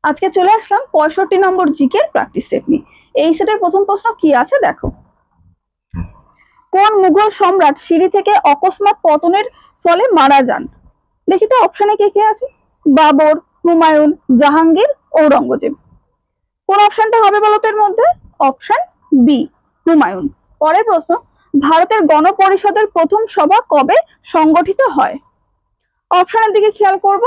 আজকে চলে আসলাম 65 নম্বর GK practice set নিয়ে। এই সেটের প্রথম প্রশ্ন কি আছে দেখো। কোন মুঘল সম্রাট সিঁড়ি থেকে অকস্মাৎ পতনের ফলে মারা যান? দেখি তো অপশনে কে কে আছে। বাবর, হুমায়ুন, জাহাঙ্গীর, ঔরঙ্গজেব। কোন অপশনটা হবে বলতো এর মধ্যে? Option B, Humayun. পরের প্রশ্ন, ভারতের গণপরিষদের প্রথম সভা কবে সংগঠিত হয়? অপশনের দিকে খেয়াল করব।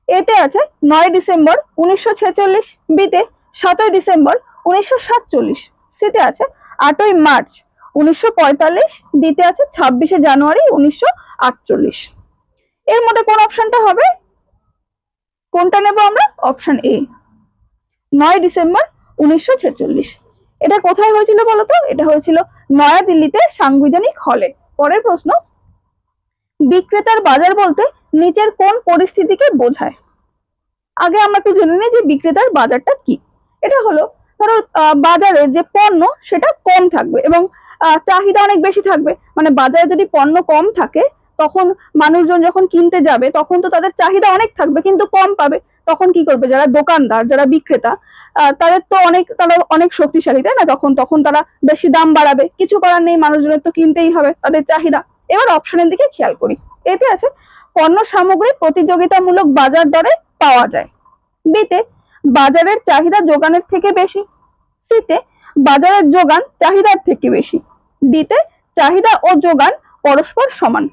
এতে আছে 9 ডিসেম্বর 1946, বিতে 7 ডিসেম্বর 1947, সিতে আছে 8 মার্চ 1945, ডিতে আছে 26 জানুয়ারি 1948। এর মধ্যে কোন অপশনটা হবে? কোনটা নেব আমরা? Option A, 9 December 1946। এটা কোথায় হয়েছিল বলতো? এটা হয়েছিল নয়াদিল্লিতে সাংবিধানিক হলে। পরের প্রশ্ন, বিক্রেতার বাজার বলতে নিচের কোন পরিস্থিতিকে বোঝায়? আগে আমরা একটু জেনে নিই যে বিক্রেতার বাজারটা কি। এটা হলো, ধরো বাজারে যে পণ্য সেটা কম থাকবে এবং চাহিদা অনেক বেশি থাকবে। মানে বাজারে যদি পণ্য কম থাকে তখন মানুষজন যখন কিনতে যাবে তখন তো তাদের চাহিদা অনেক থাকবে কিন্তু কম পাবে। তখন কি করবে? যারা দোকানদার, যারা বিক্রেতা, তারা অনেক শক্তিশালী, তাই না? তখন তারা বেশি দাম বাড়াবে। কিছু করার নেই, মানুষজনের তো কিনতেই হবে, তাদের চাহিদা। এবার অপশনের দিকে খেয়াল করি। এতে আছে পণ্য সামগ্রী প্রতিযোগিতামূলক বাজার দরে পাওয়া যায়। বিতে বাজারের চাহিদা যোগানের থেকে বেশি, সিতে বাজারের যোগান চাহিদার থেকে বেশি, ডিতে চাহিদা ও যোগান পরস্পর সমান।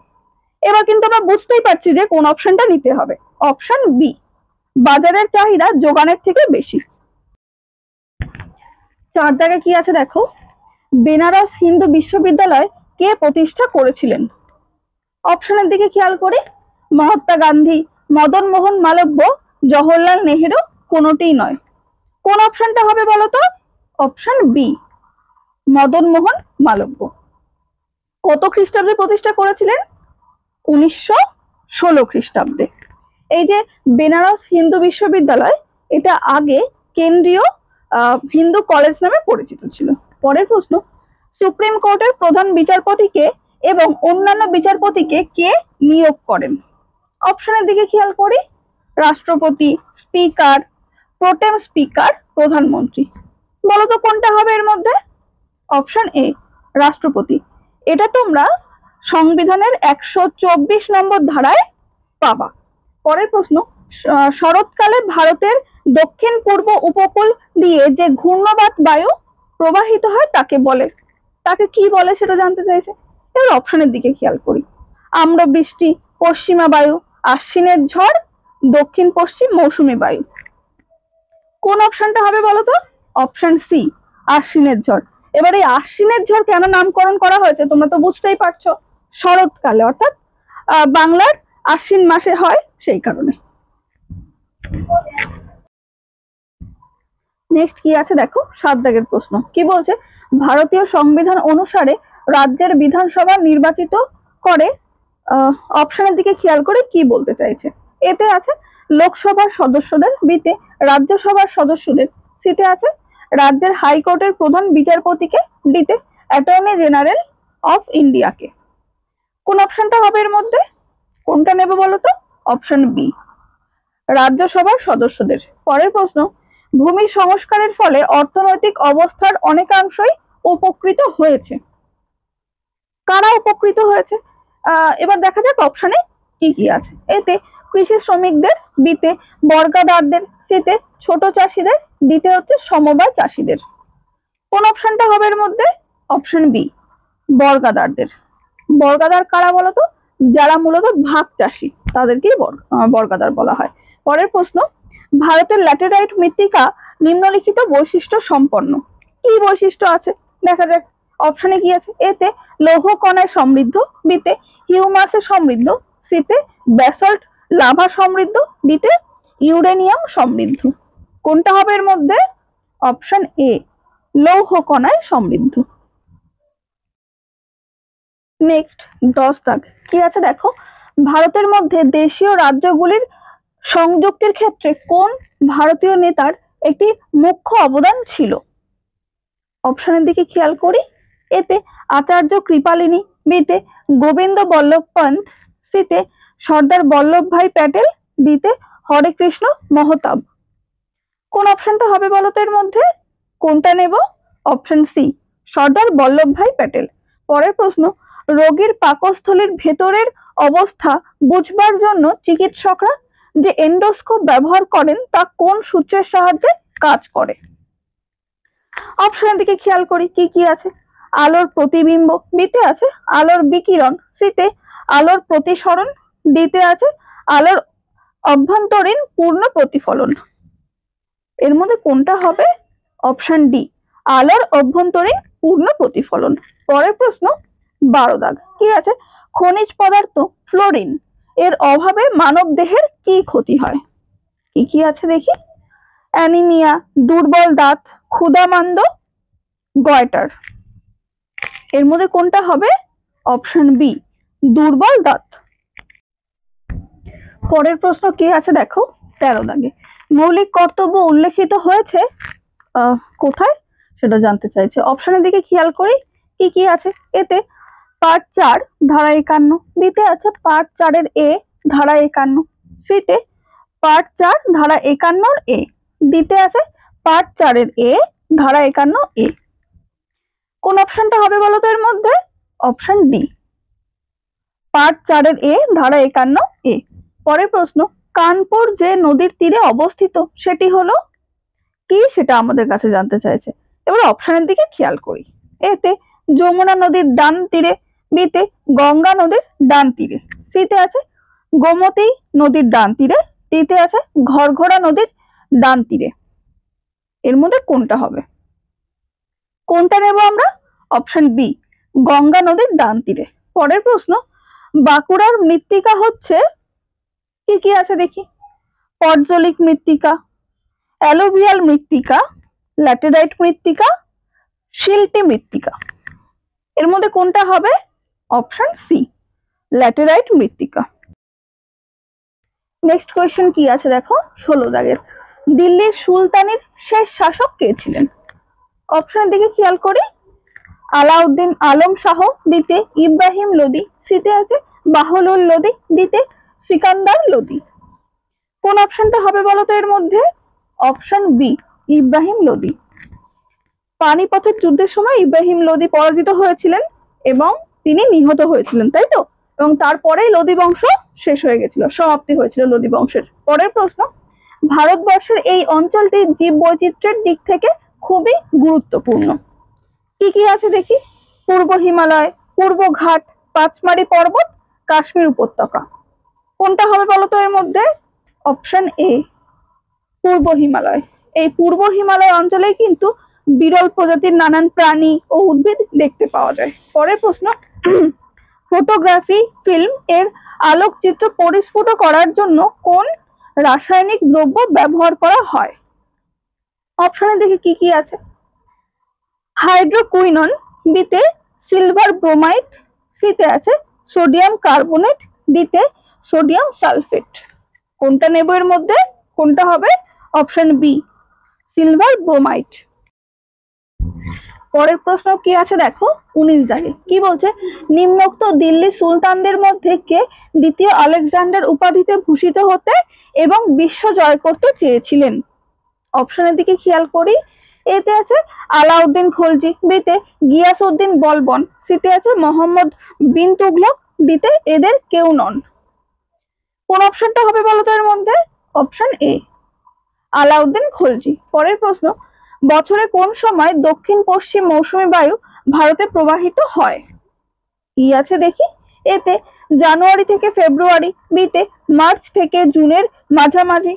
এবার কিন্তু আমরা বুঝতেই পারছি যে কোন অপশনটা নিতে হবে। অপশন বি, বাজারের চাহিদা যোগানের থেকে বেশি। 4 দাগে কি আছে দেখো। বেনারস হিন্দু বিশ্ববিদ্যালয় কে প্রতিষ্ঠা করেছিলেন? অপশনের দিকে খেয়াল করি। মহাত্মা গান্ধী, মদন মোহন মালব্য, জওহরলাল নেহেরু, কোনোটিই নয়। কোন অপশনটা হবে বলতো? Option B, Madan Mohan Malviya. কত খ্রিস্টাব্দে প্রতিষ্ঠা করেছিলেন? 1916 খ্রিস্টাব্দে। এই যে বেনারস হিন্দু বিশ্ববিদ্যালয়, এটা আগে কেন্দ্রীয় হিন্দু কলেজ নামে পরিচিত ছিল। পরের প্রশ্ন, সুপ্রিম কোর্টের প্রধান বিচারপতিকে এবং অন্যান্য বিচারপতিকে কে নিয়োগ করেন? অপশনের দিকে খেয়াল করি। রাষ্ট্রপতি, স্পিকার, প্রোটেম স্পিকার, প্রধানমন্ত্রী। বলতো কোনটা হবে এর মধ্যে? অপশন এ, রাষ্ট্রপতি। এটা তোমরা সংবিধানের 124 নম্বর ধারায় পাবা। পরের প্রশ্ন, শরৎকালে ভারতের দক্ষিণ পূর্ব উপকূল দিয়ে যে ঘূর্ণবাত বায়ু প্রবাহিত হয় তাকে বলে, তাকে কি বলে সেটা জানতে চাইছে। এবার অপশনের দিকে খেয়াল করি। আম্রবৃষ্টি, পশ্চিমা বায়ু, আশ্বিনের ঝড়, দক্ষিণ পশ্চিম মৌসুমী বায়ু। কোন অপশনটা হবে বলতো? অপশন সি, আশ্বিনের ঝড়। এবার এই আশ্বিনের ঝড় কেন নামকরণ করা হয়েছে তোমরা তো বুঝতেই পারছো। শরৎকালে, অর্থাৎ বাংলার আশ্বিন মাসে হয়, সেই কারণে। নেক্সট কি আছে দেখো। 7 দাগের প্রশ্ন কি বলছে? ভারতীয় সংবিধান অনুসারে রাজ্যের বিধানসভা নির্বাচিত করে। অপশনের দিকে খেয়াল করে কি বলতে চাইছে। এতে আছে লোকসভার সদস্যদের, বিতে রাজ্যসভার সদস্যদের, সিতে আছে রাজ্যের হাইকোর্টের প্রধান বিচারপতিকে, ডিতে অ্যাটর্নি জেনারেল অফ ইন্ডিয়াকে। কোন অপশনটা হবে এর মধ্যে? কোনটা নেবে বলতো? অপশন বি, রাজ্যসভার সদস্যদের। পরের প্রশ্ন, ভূমি সংস্কারের ফলে অর্থনৈতিক অবস্থার অনেকাংশই উপকৃত হয়েছে। কারা উপকৃত হয়েছে? এবার দেখা যাক অপশনে কি কি আছে। এতে কৃষি শ্রমিকদের, বিতে বর্গাদারদের, সিতে ছোট চাষিদের, ডিতে হচ্ছে সমবায় চাষিদের। কোন অপশনটা হবে এর মধ্যে? Option B, বর্গাদারদের। বর্গাদার কারা বলতো? যারা মূলত ভাগ চাষি, তাদেরকেই বর্গাদার বলা হয়। পরের প্রশ্ন, ভারতের ল্যাটেরাইট মৃত্তিকা নিম্নলিখিত বৈশিষ্ট্য সম্পন্ন। কি বৈশিষ্ট্য আছে দেখা যাক। অপশনে কি আছে? এতে লৌহ কণায় সমৃদ্ধ, বিতে হিউমাসে সমৃদ্ধ, সিতে ব্যাসল্ট লাভা সমৃদ্ধ, ডিতে ইউরেনিয়াম সমৃদ্ধ। কোনটা হবে এর মধ্যে? অপশন এ, লৌহ কণায় সমৃদ্ধ। নেক্সট 10 দাগ কি আছে দেখো। ভারতের মধ্যে দেশীয় রাজ্যগুলির সংযুক্তির ক্ষেত্রে কোন ভারতীয় নেতার একটি মুখ্য অবদান ছিল? অপশনের দিকে খেয়াল করি। এতে আচার্য কৃপালিনী, বিতে গোবিন্দ বল্লভ পন্থ, সিতে সর্দার বল্লভ ভাই প্যাটেল, ডিতে হরে কৃষ্ণ মহতাব। কোন অপশনটা হবে বলো তো এর মধ্যে? কোনটা নেব? Option C, Sardar Vallabhbhai Patel. পরের প্রশ্ন, রোগীর পাকস্থলীর ভেতরের অবস্থা বুঝবার জন্য চিকিৎসকরা যে এন্ডোস্কোপ ব্যবহার করেন তা কোন সূত্রের সাহায্যে কাজ করে? অপশনের দিকে খেয়াল করি কি কি আছে। আলোর প্রতিবিম্ব, বিতে আছে আলোর বিকিরণ, সিতে আলোর প্রতিসরণ, ডিতে আছে আলোর অভ্যন্তরীণ পূর্ণ প্রতিফলন। এর মধ্যে কোনটা হবে? অপশন ডি, আলোর অভ্যন্তরীণ পূর্ণ প্রতিফলন। পরের প্রশ্ন 12 দাগ, কি আছে? খনিজ পদার্থ ফ্লোরিন এর অভাবে মানব দেহের কি ক্ষতি হয়? কি কি আছে দেখি। অ্যানিমিয়া, দুর্বল দাঁত, ক্ষুধামান্দ, গয়টার। এর মধ্যে কোনটা হবে? অপশন বি, দুর্বল দাঁত। পরের প্রশ্ন কি আছে দেখো 13 দাগে, মৌলিক কর্তব্য উল্লেখিত হয়েছে কোথায় সেটা জানতে চাইছে। অপশনের দিকে খেয়াল করি কি কি আছে। এতে পার্ট 4 ধারা 51, বিতে আছে পার্ট 4 এর এ ধারা 51, সিতে পার্ট 4 ধারা 51 এ, ডিতে আছে পার্ট 4 এর এ ধারা 51 এ। কোন অপশনটা হবে বলো তো এর মধ্যে? অপশন ডি, পার্ট 4 এর এ ধারা 51 এ। পরের প্রশ্ন, কানপুর যে নদীর তীরে অবস্থিত সেটি হলো কি, সেটা আমাদের কাছে জানতে চাইছে। এবার অপশনের দিকে খেয়াল করি। এতে যমুনা নদীর ডান তীরে, বিতে গঙ্গা নদীর ডান তীরে, সিতে আছে গোমতী নদীর ডান তীরে, ডিতে আছে ঘরঘরা নদীর ডান তীরে। এর মধ্যে কোনটা হবে? কোনটা নেব আমরা? অপশন বি, গঙ্গা নদীর ডান তীরে। পরের প্রশ্ন, বাঁকুড়ার মৃত্তিকা হচ্ছে কি কি আছে দেখি। পর্জলিক মৃত্তিকা, অ্যালুভিয়াল মৃত্তিকা, ল্যাটেরাইট মৃত্তিকা, শিল্টি মৃত্তিকা। এর মধ্যে কোনটা হবে? অপশন সি, ল্যাটেরাইট মৃত্তিকা। নেক্সট কোয়েশ্চেন কি আছে দেখো 16 দাগের, দিল্লির সুলতানের শেষ শাসক কে ছিলেন? অপশনের দিকে খেয়াল করি। আলাউদ্দিন আলম শাহ, বিতে ইব্রাহিম লোদি, সিতে আছে বাহলুল লোদি, ডিতে সিকান্দার লোদি। কোন অপশনটা হবে বলতো এর মধ্যে? Option B, Ibrahim Lodi. পানিপথের যুদ্ধের সময় ইব্রাহিম লোদি পরাজিত হয়েছিলেন এবং তিনি নিহত হয়েছিলেন, তাই তো? এবং তারপরেই লোদি বংশ শেষ হয়ে গেছিল, সমাপ্তি হয়েছিল লোদি বংশের। পরের প্রশ্ন, ভারতবর্ষের এই অঞ্চলটি জীব বৈচিত্র্যের দিক থেকে খুবই গুরুত্বপূর্ণ। কি কি আছে দেখি। পূর্ব হিমালয়, পূর্ব ঘাট, পাঁচমারি পর্বত, কাশ্মীর উপত্যকা। কোনটা হবে বলতো এর মধ্যে? অপশন এ, পূর্ব হিমালয়। এই পূর্ব হিমালয় অঞ্চলে কিন্তু বিরল প্রজাতির নানান প্রাণী ও উদ্ভিদ দেখতে পাওয়া যায়। পরের প্রশ্ন, ফটোগ্রাফি ফিল্ম এর আলোকচিত্র পরিস্ফুট করার জন্য কোন রাসায়নিক দ্রব্য ব্যবহার করা হয়? অপশনে দেখি কি কি আছে। হাইড্রোকুইনন, বিতে সিলভার ব্রোমাইড, সিতে আছে সোডিয়াম কার্বনেট, ডিতে সোডিয়াম সালফেট। কোনটা নেব এর মধ্যে? কোনটা হবে? Option B, silver bromide. পরের প্রশ্ন কি আছে দেখো 19 দাগে, কি বলছে? নিম্নোক্ত দিল্লি সুলতানদের মধ্যে কে দ্বিতীয় আলেকজান্ডার উপাধিতে ভূষিত হতে এবং বিশ্ব জয় করতে চেয়েছিলেন? অপশনের দিকে খেয়াল করি। এতে আছে আলাউদ্দিন খলজি, বিতে গিয়াসউদ্দিন বলবন, সিতে আছে মোহাম্মদ বিন তুগলক, ডিতে এদের কেউ নন। কোন অপশনটা হবে বলতো এর মধ্যে? Option A, Alauddin Khalji. পরের প্রশ্ন, বছরে কোন সময় দক্ষিণ পশ্চিম মৌসুমী বায়ু ভারতে প্রবাহিত হয়? কি আছে দেখি। এতে জানুয়ারি থেকে ফেব্রুয়ারি, বিতে মার্চ থেকে জুনের মাঝামাঝি,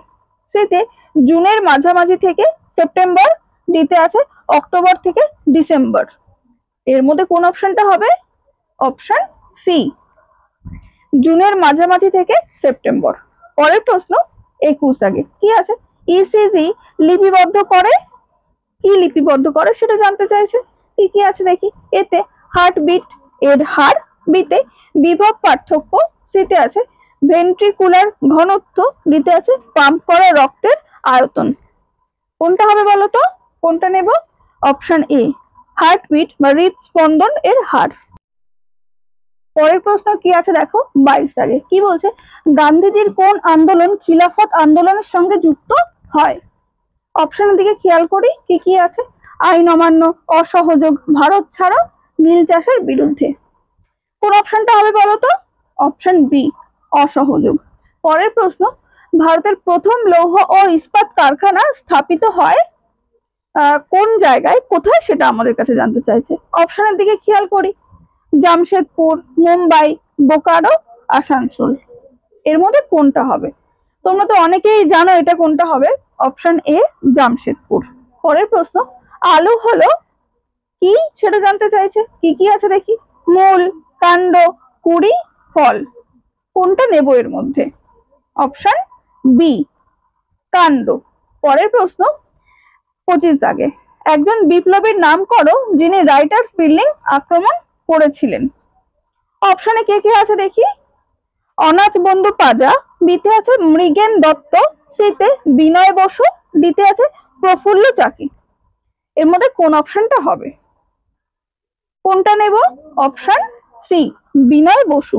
সিতে জুনের মাঝামাঝি থেকে সেপ্টেম্বর, ডিতে আছে অক্টোবর থেকে ডিসেম্বর। এর মধ্যে কোন অপশনটা হবে? অপশন সি, জুনের মাঝামাঝি থেকে সেপ্টেম্বর। পরের প্রশ্ন 21 দাগে, কি আছে? ইসিজি লিপিবদ্ধ করে, কি লিপিবদ্ধ করে সেটা জানতে চাইছে। কি কি আছে দেখি। এতে হার্টবিট এর হার, বিতে বিভব পার্থক্য, সিতে আছে ভেন্ট্রিকুলার ঘনত্ব, ডিতে আছে পাম্প করা রক্তের আয়তন। কোনটা হবে বলতো? কোনটা নেব? অপশন এ, হার্টবিট বা হৃদস্পন্দন এর হার। পরের প্রশ্ন কি আছে দেখো 22 দাগে, কি বলছে? গান্ধীজির কোন আন্দোলন খিলাফত আন্দোলনের সঙ্গে যুক্ত হয়? অপশনের দিকে খেয়াল করি কি কি আছে। আইন অমান্য, অসহযোগ, ভারত ছাড়ো, নীল চাষের বিরুদ্ধে। কোন অপশনটা হবে বলতো? অপশন বি, অসহযোগ। পরের প্রশ্ন, ভারতের প্রথম লৌহ ও ইস্পাত কারখানা স্থাপিত হয় কোন জায়গায়, কোথায়, সেটা আমাদের কাছে জানতে চাইছে। অপশনের দিকে খেয়াল করি, জামশেদপুর, মুম্বাই, বোকারো, আসানসোল। এর মধ্যে কোনটা হবে? তোমরা তো অনেকেই জানো এটা কোনটা হবে। Option A, Jamshedpur. পরের প্রশ্ন, আলু হলো কি সেটা জানতে চাইছে। কি কি আছে দেখি। মূল, কাণ্ড, কুড়ি, ফল। কোনটা নেব এর মধ্যে? অপশন বি, কাণ্ড। পরের প্রশ্ন 25 দাগে, একজন বিপ্লবীর নাম করো যিনি রাইটার্স বিল্ডিং আক্রমণ করেছিলেন। অপশনে কে কে আছে দেখি। অনাথ বন্ধু পাজা, বিতে আছে মৃগেন দত্ত, সিতে বিনয় বসু, ডিতে আছে প্রফুল্ল চাকি। এর মধ্যে কোন অপশনটা হবে? কোনটা নেব? অপশন সি, বিনয় বসু।